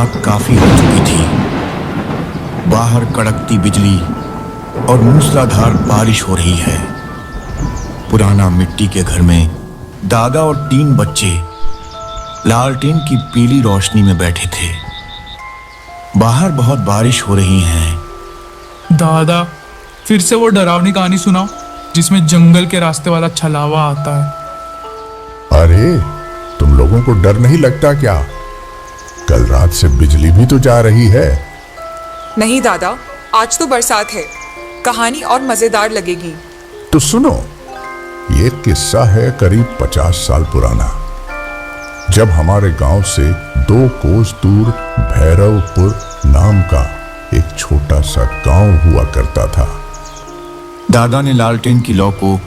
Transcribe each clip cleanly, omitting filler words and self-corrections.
रात काफी हो चुकी थी। बाहर कड़कती बिजली और मूसलाधार बारिश हो रही है। पुराना मिट्टी के घर में दादा और 3 बच्चे लालटेन की पीली रोशनी में बैठे थे। बाहर बहुत बारिश हो रही है। दादा, फिर से वो डरावनी कहानी सुनाओ जिसमें जंगल के रास्ते वाला छलावा आता है। अरे, तुम लोगों को डर नहीं लगता क्या? कल रात से बिजली भी तो जा रही है। नहीं दादा, आज तो बरसात है, कहानी और मजेदार लगेगी। तो सुनो, ये किस्सा है करीब 50 साल पुराना। जब हमारे गांव से 2 कोस दूर भैरवपुर नाम का एक छोटा सा गांव हुआ करता था। दादा ने लालटेन की लौ को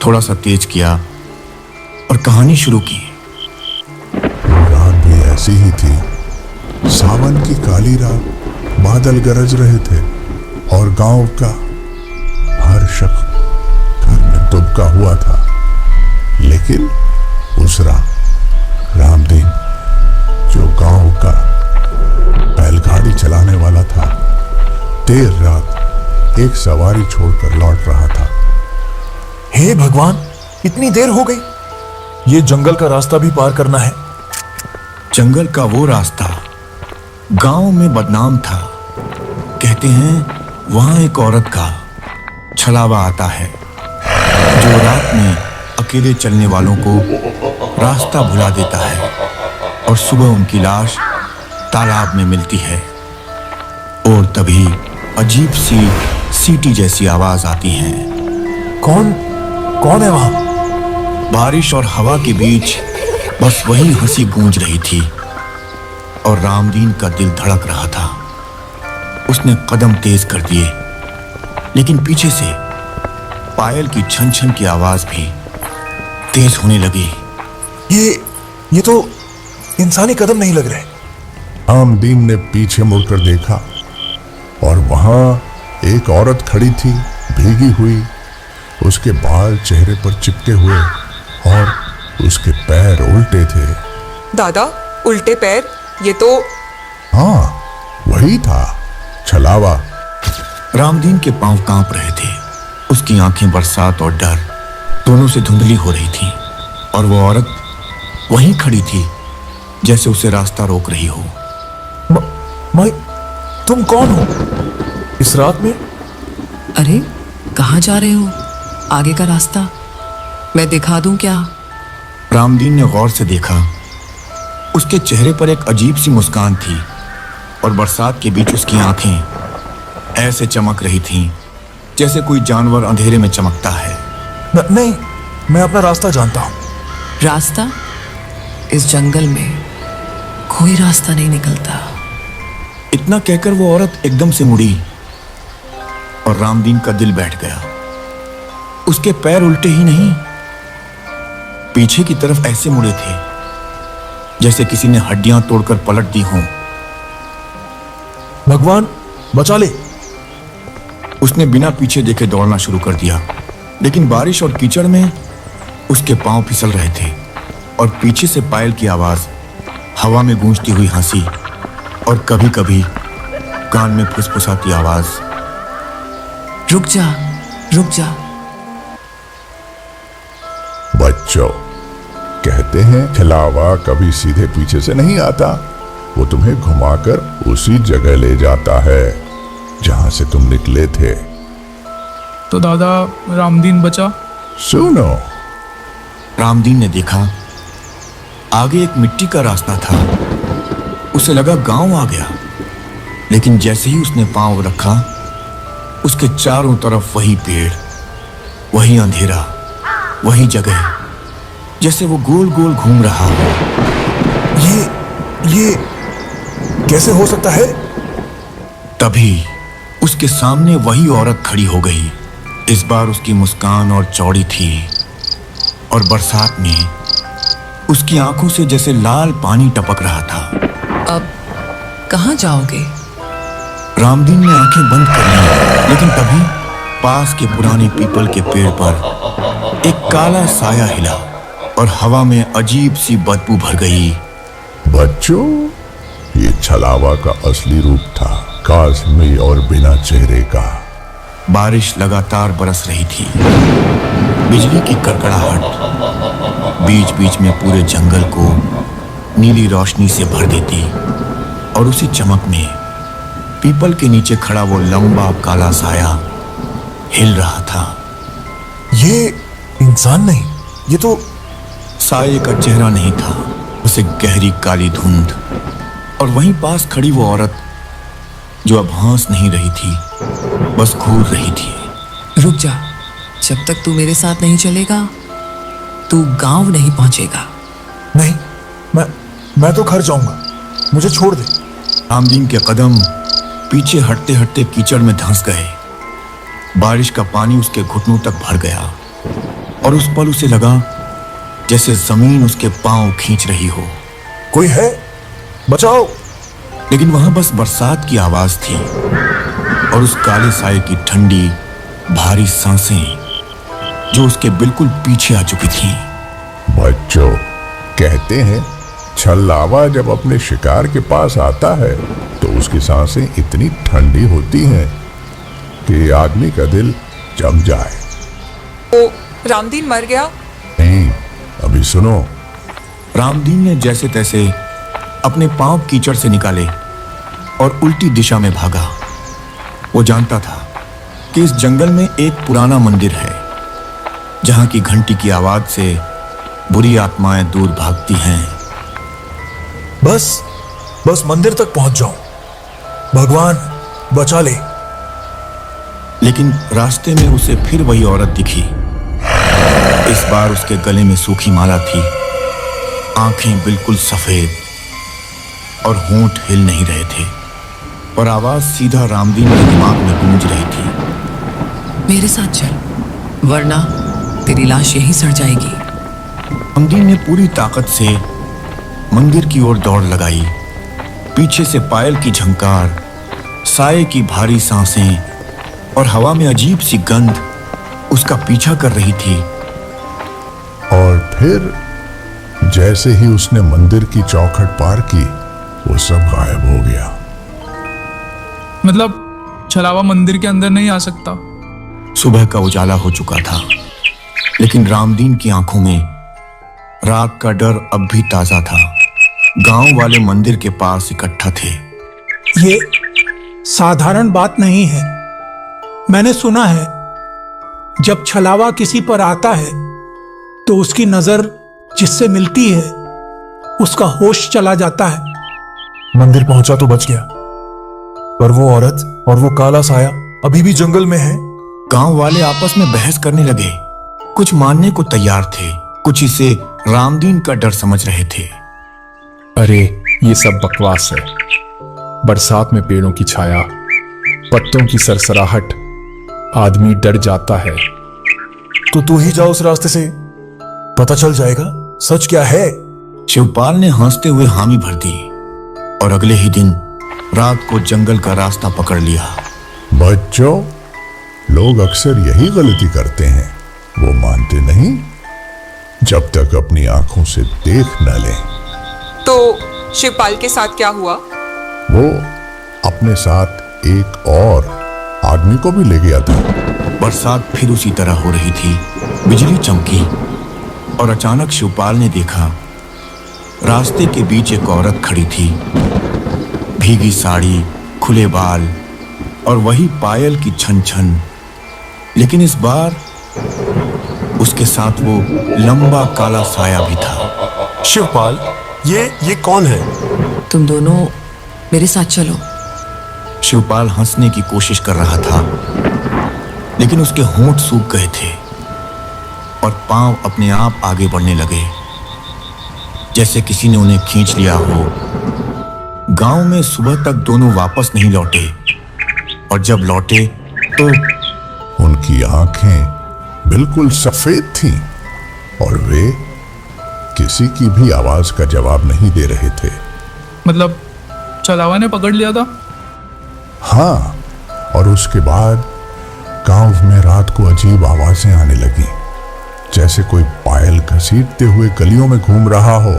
थोड़ा सा तेज किया और कहानी शुरू की। रात भी ऐसी ही थी। सावन की काली रात, बादल गरज रहे थे और गांव का हर शख्स घर में दुबका हुआ था। लेकिन उस रामदीन, जो गांव का बैलगाड़ी चलाने वाला था, देर रात एक सवारी छोड़कर लौट रहा था। हे भगवान, इतनी देर हो गई। ये जंगल का रास्ता भी पार करना है। जंगल का वो रास्ता गांव में बदनाम था। कहते हैं वहां एक औरत का छलावा आता है जो रात में अकेले चलने वालों को रास्ता भुला देता है और सुबह उनकी लाश तालाब में मिलती है। और तभी अजीब सी सीटी जैसी आवाज आती है। कौन है वहां? बारिश और हवा के बीच बस वही हंसी गूंज रही थी और रामदीन का दिल धड़क रहा था। उसने कदम तेज कर दिए, लेकिन पीछे से पायल की छन छन की आवाज भी तेज होने लगी। ये तो इंसानी कदम नहीं लग रहे। रामदीन ने पीछे मुड़कर देखा और वहां एक औरत खड़ी थी, भीगी हुई। उसके बाल चेहरे पर चिपके हुए और उसके पैर उल्टे थे। दादा, उल्टे पैर? ये तो... हाँ, वही था, छलावा। रामदीन के पांव कांप रहे थे। उसकी आंखें बरसात और डर दोनों से धुंधली हो रही थी और वो औरत वहीं खड़ी थी जैसे उसे रास्ता रोक रही हो। माई, तुम कौन हो इस रात में? अरे, कहाँ जा रहे हो? आगे का रास्ता मैं दिखा दूं क्या? रामदीन ने गौर से देखा। उसके चेहरे पर एक अजीब सी मुस्कान थी और बरसात के बीच उसकी आंखें ऐसे चमक रही थीं जैसे कोई जानवर अंधेरे में चमकता है। नहीं, मैं अपना रास्ता जानता हूं। रास्ता? इस जंगल में कोई रास्ता नहीं निकलता। इतना कहकर वो औरत एकदम से मुड़ी और रामदीन का दिल बैठ गया। उसके पैर उल्टे ही नहीं, पीछे की तरफ ऐसे मुड़े थे जैसे किसी ने हड्डियां तोड़कर पलट दी हों। भगवान बचा ले। उसने बिना पीछे देखे दौड़ना शुरू कर दिया, लेकिन बारिश और कीचड़ में उसके पांव फिसल रहे थे और पीछे से पायल की आवाज, हवा में गूंजती हुई हंसी और कभी कभी कान में फुसफुसाती आवाज, रुक जा, रुक जा। बच्चों, कहते हैं छलावा कभी सीधे पीछे से नहीं आता। वो तुम्हें घुमाकर उसी जगह ले जाता है जहां से तुम निकले थे। तो दादा, रामदीन बचा? सुनो, रामदीन ने देखा आगे एक मिट्टी का रास्ता था। उसे लगा गांव आ गया, लेकिन जैसे ही उसने पांव रखा, उसके चारों तरफ वही पेड़, वही अंधेरा, वही जगह, जैसे वो गोल गोल घूम रहा हो। ये कैसे हो सकता है? तभी उसके सामने वही औरत खड़ी हो गई। इस बार उसकी मुस्कान और चौड़ी थी और बरसात में उसकी आंखों से जैसे लाल पानी टपक रहा था। अब कहाँ जाओगे? रामदीन ने आंखें बंद कर ली, लेकिन तभी पास के पुराने पीपल के पेड़ पर एक काला साया हिला और हवा में अजीब सी बदबू भर गई। बच्चों, ये छलावा का असली रूप था, कास्मी और बिना चेहरे का। बारिश लगातार बरस रही थी, बिजली की कड़कड़ाहट बीच बीच में पूरे जंगल को नीली रोशनी से भर देती और उसी चमक में पीपल के नीचे खड़ा वो लंबा काला साया हिल रहा था। ये इंसान नहीं, ये तो साये का चेहरा नहीं था, उसे गहरी काली धुंध, और वहीं पास खड़ी वो औरत जो अब हंस नहीं रही थी, बस घूर रही थी। रुक जा, जब तक तू मेरे साथ नहीं चलेगा तू गांव नहीं पहुंचेगा। नहीं, मैं तो घर जाऊंगा, मुझे छोड़ दे। रामदीन के कदम पीछे हटते हटते कीचड़ में धंस गए। बारिश का पानी उसके घुटनों तक भर गया और उस पल उसे लगा जैसे जमीन उसके पांव खींच रही हो। कोई है? बचाओ! लेकिन वहां बस बरसात की आवाज थी और उस काले साये की ठंडी भारी सांसें जो उसके बिल्कुल पीछे आ चुकी थीं। बच्चों, कहते हैं छलावा जब अपने शिकार के पास आता है तो उसकी सांसें इतनी ठंडी होती हैं कि आदमी का दिल जम जाए। ओ, रामदीन मर गया? नहीं, अभी सुनो। रामदीन ने जैसे तैसे अपने पांव कीचड़ से निकाले और उल्टी दिशा में भागा। वो जानता था कि इस जंगल में एक पुराना मंदिर है जहां की घंटी की आवाज से बुरी आत्माएं दूर भागती हैं। बस मंदिर तक पहुंच जाऊं, भगवान बचा ले। लेकिन रास्ते में उसे फिर वही औरत दिखी। इस बार उसके गले में सूखी माला थी, आंखें बिल्कुल सफेद और होंठ हिल नहीं रहे थे, पर आवाज सीधा रामदीन के दिमाग में गूंज रही थी। मेरे साथ चल, वरना तेरी लाश यहीं सड़ जाएगी। रामदीन ने पूरी ताकत से मंदिर की ओर दौड़ लगाई। पीछे से पायल की झंकार, साये की भारी सांसें और हवा में अजीब सी गंध उसका पीछा कर रही थी। और फिर जैसे ही उसने मंदिर की चौखट पार की, वो सब गायब हो गया। मतलब छलावा मंदिर के अंदर नहीं आ सकता? सुबह का उजाला हो चुका था, लेकिन रामदीन की आंखों में रात का डर अब भी ताजा था। गांव वाले मंदिर के पास इकट्ठा थे। ये साधारण बात नहीं है। मैंने सुना है जब छलावा किसी पर आता है तो उसकी नजर जिससे मिलती है उसका होश चला जाता है। मंदिर पहुंचा तो बच गया, पर वो औरत और वो काला साया अभी भी जंगल में है। गांव वाले आपस में बहस करने लगे। कुछ मानने को तैयार थे, कुछ इसे रामदीन का डर समझ रहे थे। अरे ये सब बकवास है। बरसात में पेड़ों की छाया, पत्तों की सरसराहट, आदमी डर जाता है। तो तू ही जाओ उस रास्ते से, पता चल जाएगा सच क्या है। शिवपाल ने हंसते हुए हामी भर दी और अगले ही दिन रात को जंगल का रास्ता पकड़ लिया। बच्चों, लोग अक्सर यही गलती करते हैं, वो मानते नहीं जब तक अपनी आंखों से देख न लें। तो शिवपाल के साथ क्या हुआ? वो अपने साथ एक और आदमी को भी ले गया था। बरसात फिर उसी तरह हो रही थी। बिजली चमकी और अचानक शिवपाल ने देखा रास्ते के बीच एक औरत खड़ी थी। भीगी साड़ी, खुले बाल और वही पायल की छन छन, लेकिन इस बार उसके साथ वो लंबा काला साया भी था। शिवपाल, ये कौन है? तुम दोनों मेरे साथ चलो। शिवपाल हंसने की कोशिश कर रहा था, लेकिन उसके होंठ सूख गए थे और पांव अपने आप आगे बढ़ने लगे, जैसे किसी ने उन्हें खींच लिया हो। गांव में सुबह तक दोनों वापस नहीं लौटे, और जब लौटे तो उनकी आंखें बिल्कुल सफेद थीं और वे किसी की भी आवाज का जवाब नहीं दे रहे थे। मतलब छलावा ने पकड़ लिया था? हाँ, और उसके बाद गांव में रात को अजीब आवाजें आने लगी, जैसे कोई पायल घसीटते हुए गलियों में घूम रहा हो।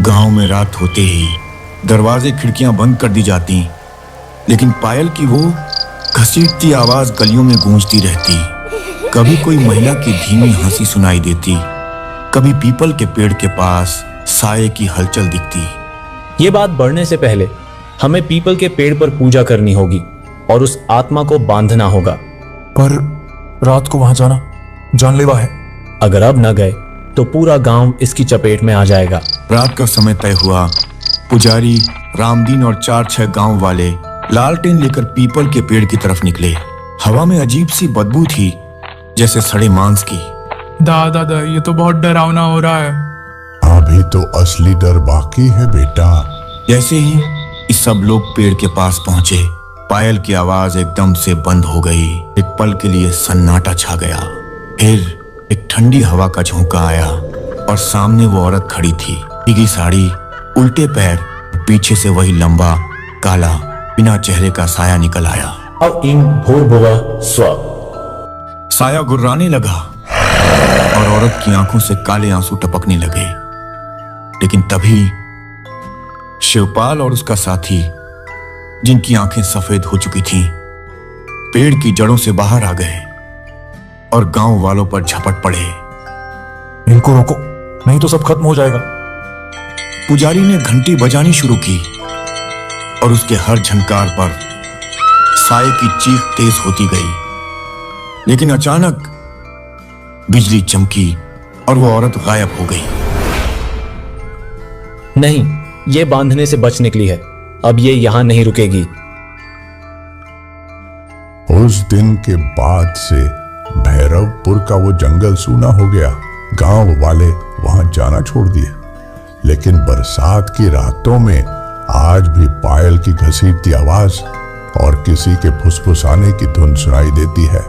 गांव में रात होते ही दरवाजे खिड़कियां बंद कर दी जाती, लेकिन पायल की वो घसीटती आवाज गलियों में गूंजती रहती। कभी कोई महिला की धीमी हंसी सुनाई देती, कभी पीपल के पेड़ के पास साये की हलचल दिखती। ये बात बढ़ने से पहले हमें पीपल के पेड़ पर पूजा करनी होगी और उस आत्मा को बांधना होगा। पर रात को वहां जाना जानलेवा है। अगर अब न गए तो पूरा गांव इसकी चपेट में आ जाएगा। रात का समय तय हुआ। पुजारी, रामदीन और 4-6 गांव वाले लालटेन लेकर पीपल के पेड़ की तरफ निकले। हवा में अजीब सी बदबू थी, जैसे सड़े मांस की। दादा ये तो बहुत डरावना हो रहा है। अभी तो असली डर बाकी है बेटा। जैसे ही ये सब लोग पेड़ के पास पहुंचे, पायल की आवाज एकदम से बंद हो गई। एक पल के लिए सन्नाटा छा गया। फिर एक ठंडी हवा का झोंका आया और सामने वो औरत खड़ी थी, भीगी साड़ी, उल्टे पैर, पीछे से वही लंबा काला बिना चेहरे का साया निकल आया। अब इन भूर्भुवः स्वः। साया गुर्राने लगा और औरत की आंखों से काले आंसू टपकने लगे। लेकिन तभी शिवपाल और उसका साथी, जिनकी आंखें सफेद हो चुकी थीं, पेड़ की जड़ों से बाहर आ गए और गांव वालों पर झपट पड़े। इनको रोको, नहीं तो सब खत्म हो जाएगा। पुजारी ने घंटी बजानी शुरू की और उसके हर झनकार पर साये की चीख तेज होती गई। लेकिन अचानक बिजली चमकी और वो औरत गायब हो गई। नहीं, ये बांधने से बच निकली है। अब ये यहां नहीं रुकेगी। उस दिन के बाद से भैरवपुर का वो जंगल सूना हो गया। गांव वाले वहां जाना छोड़ दिए। लेकिन बरसात की रातों में आज भी पायल की घसीटती आवाज और किसी के फुसफुसाने की धुन सुनाई देती है।